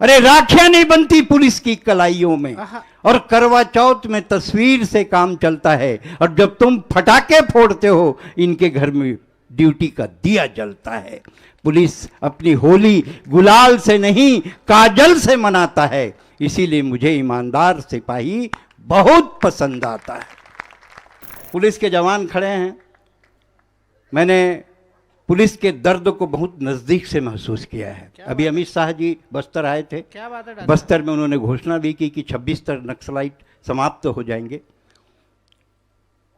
अरे राखियां नहीं बनती पुलिस की कलाइयों में, और करवा चौथ में तस्वीर से काम चलता है, और जब तुम फटाके फोड़ते हो इनके घर में ड्यूटी का दिया जलता है। पुलिस अपनी होली गुलाल से नहीं काजल से मनाता है, इसीलिए मुझे ईमानदार सिपाही बहुत पसंद आता है। पुलिस के जवान खड़े हैं, मैंने पुलिस के दर्द को बहुत नज़दीक से महसूस किया है। अभी अमित शाह जी बस्तर आए थे, क्या बात है। बस्तर में उन्होंने घोषणा भी की कि 26 तक नक्सलाइट समाप्त हो जाएंगे।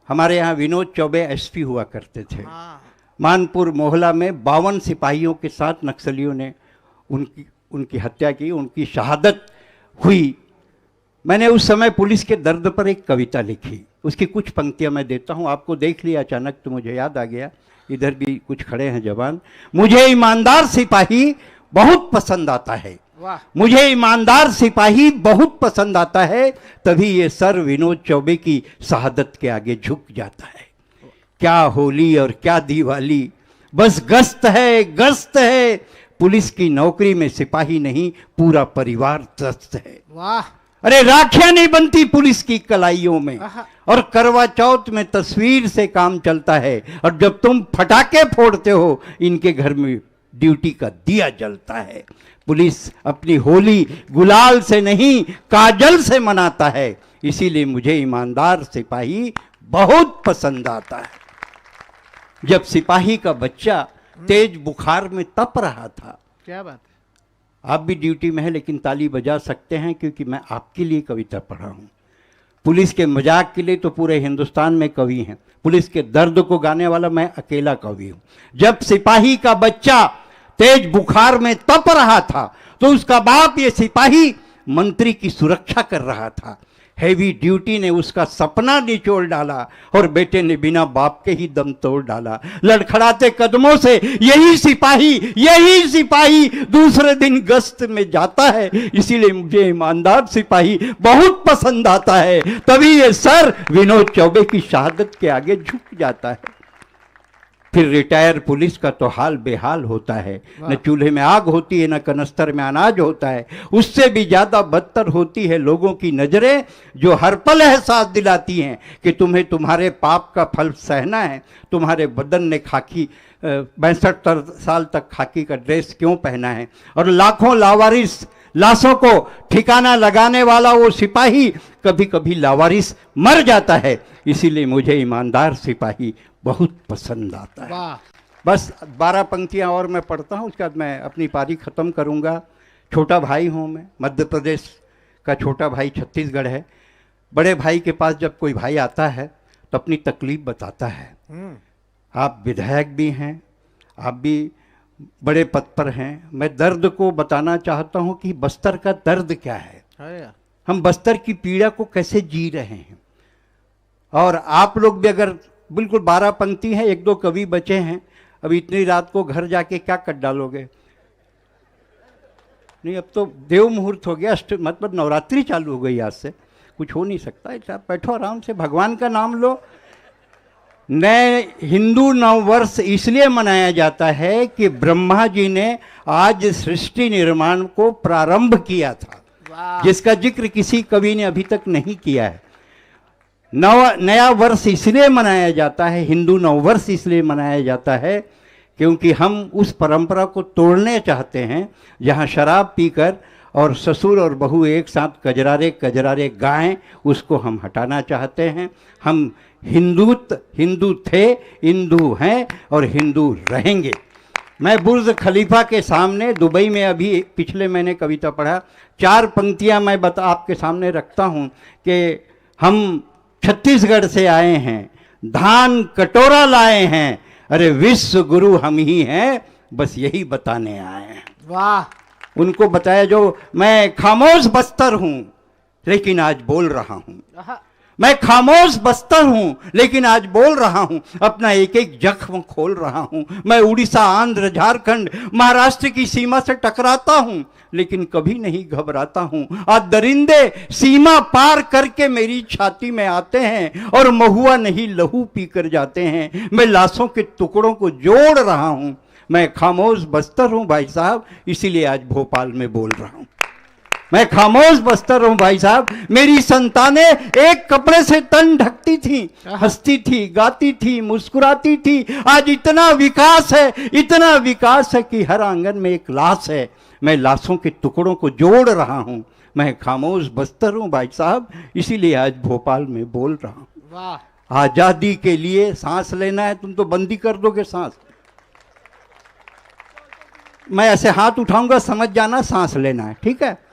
हमारे यहाँ विनोद चौबे एसपी हुआ करते थे। मानपुर मोहल्ला में 52 सिपाहियों के साथ नक्सलियों ने उनकी हत्या की, उनकी शहादत हुई। मैंने उस समय पुलिस के दर्द पर एक कविता लिखी, उसकी कुछ पंक्तियां मैं देता हूं। आपको देख लिया अचानक तो मुझे याद आ गया, इधर भी कुछ खड़े हैं जवान। मुझे ईमानदार सिपाही बहुत पसंद आता है, मुझे ईमानदार सिपाही बहुत पसंद आता है, तभी ये सर विनोद चौबे की शहादत के आगे झुक जाता है। क्या होली और क्या दिवाली, बस गश्त है। पुलिस की नौकरी में सिपाही नहीं पूरा परिवार त्रस्त है। वाह। अरे राखियां नहीं बनती पुलिस की कलाइयों में, और करवा चौथ में तस्वीर से काम चलता है, और जब तुम फटाके फोड़ते हो इनके घर में ड्यूटी का दिया जलता है। पुलिस अपनी होली गुलाल से नहीं काजल से मनाता है, इसीलिए मुझे ईमानदार सिपाही बहुत पसंद आता है। जब सिपाही का बच्चा तेज बुखार में तप रहा था, क्या बात है। आप भी ड्यूटी में हैं लेकिन ताली बजा सकते हैं, क्योंकि मैं आपके लिए कविता पढ़ा हूं। पुलिस के मजाक के लिए तो पूरे हिंदुस्तान में कवि हैं, पुलिस के दर्द को गाने वाला मैं अकेला कवि हूं। जब सिपाही का बच्चा तेज बुखार में तप रहा था तो उसका बाप ये सिपाही मंत्री की सुरक्षा कर रहा था। हैवी ड्यूटी ने उसका सपना निचोड़ डाला, और बेटे ने बिना बाप के ही दम तोड़ डाला। लड़खड़ाते कदमों से यही सिपाही दूसरे दिन गश्त में जाता है, इसीलिए मुझे ईमानदार सिपाही बहुत पसंद आता है, तभी ये सर विनोद चौबे की शहादत के आगे झुक जाता है। फिर रिटायर पुलिस का तो हाल बेहाल होता है, न चूल्हे में आग होती है, न कनस्तर में अनाज होता है। उससे भी ज्यादा बदतर होती है लोगों की नजरें, जो हर पल एहसास दिलाती हैं कि तुम्हें तुम्हारे पाप का फल सहना है। तुम्हारे बदन ने खाकी 62 साल तक खाकी का ड्रेस क्यों पहना है, और लाखों लावारिस लाशों को ठिकाना लगाने वाला वो सिपाही कभी कभी लावारिस मर जाता है, इसीलिए मुझे ईमानदार सिपाही बहुत पसंद आता है। बस 12 पंक्तियां और मैं पढ़ता हूं, उसके बाद मैं अपनी पारी खत्म करूंगा। छोटा भाई हूं मैं, मध्य प्रदेश का छोटा भाई छत्तीसगढ़ है। बड़े भाई के पास जब कोई भाई आता है तो अपनी तकलीफ बताता है। आप विधायक भी हैं, आप भी बड़े पद पर हैं, मैं दर्द को बताना चाहता हूं कि बस्तर का दर्द क्या है, हम बस्तर की पीड़ा को कैसे जी रहे हैं। और आप लोग भी अगर बिल्कुल 12 पंक्ति है, 1-2 कवि बचे हैं, अब इतनी रात को घर जाके क्या कर डालोगे। नहीं, अब तो देव मुहूर्त हो गया, मतलब नवरात्रि चालू हो गई, आज से कुछ हो नहीं सकता। ऐसा बैठो आराम से, भगवान का नाम लो। नए हिंदू नववर्ष इसलिए मनाया जाता है कि ब्रह्मा जी ने आज सृष्टि निर्माण को प्रारंभ किया था, जिसका जिक्र किसी कवि ने अभी तक नहीं किया है। नया वर्ष इसलिए मनाया जाता है, हिंदू नववर्ष इसलिए मनाया जाता है क्योंकि हम उस परंपरा को तोड़ने चाहते हैं जहां शराब पीकर और ससुर और बहू एक साथ कजरारे गाएं, उसको हम हटाना चाहते हैं। हम हिंदू थे, हिंदू हैं और हिंदू रहेंगे। मैं बुर्ज खलीफा के सामने दुबई में अभी पिछले महीने कविता पढ़ा, 4 पंक्तियां मैं आपके सामने रखता हूं कि हम छत्तीसगढ़ से आए हैं, धान कटोरा लाए हैं, अरे विश्व गुरु हम ही हैं, बस यही बताने आए हैं। वाह। उनको बताया जो मैं खामोश बस्तर हूं लेकिन आज बोल रहा हूं, मैं खामोश बस्तर हूं लेकिन आज बोल रहा हूं, अपना एक एक जख्म खोल रहा हूं। मैं उड़ीसा, आंध्र, झारखंड, महाराष्ट्र की सीमा से टकराता हूं लेकिन कभी नहीं घबराता हूं। आज दरिंदे सीमा पार करके मेरी छाती में आते हैं और महुआ नहीं लहू पी कर जाते हैं। मैं लाशों के टुकड़ों को जोड़ रहा हूं। मैं खामोश बस्तर हूं भाई साहब, इसीलिए आज भोपाल में बोल रहा हूं। मैं खामोश बस्तर हूं भाई साहब। मेरी संतानें एक कपड़े से तन ढकती थी, हंसती थी, गाती थी, मुस्कुराती थी। आज इतना विकास है, इतना विकास है कि हर आंगन में एक लाश है। मैं लाशों के टुकड़ों को जोड़ रहा हूं। मैं खामोश बस्तर हूं भाई साहब, इसीलिए आज भोपाल में बोल रहा हूं। वाह, आजादी के लिए सांस लेना है, तुम तो बंदी कर दोगे सांस। मैं ऐसे हाथ उठाऊंगा, समझ जाना सांस लेना है, ठीक है।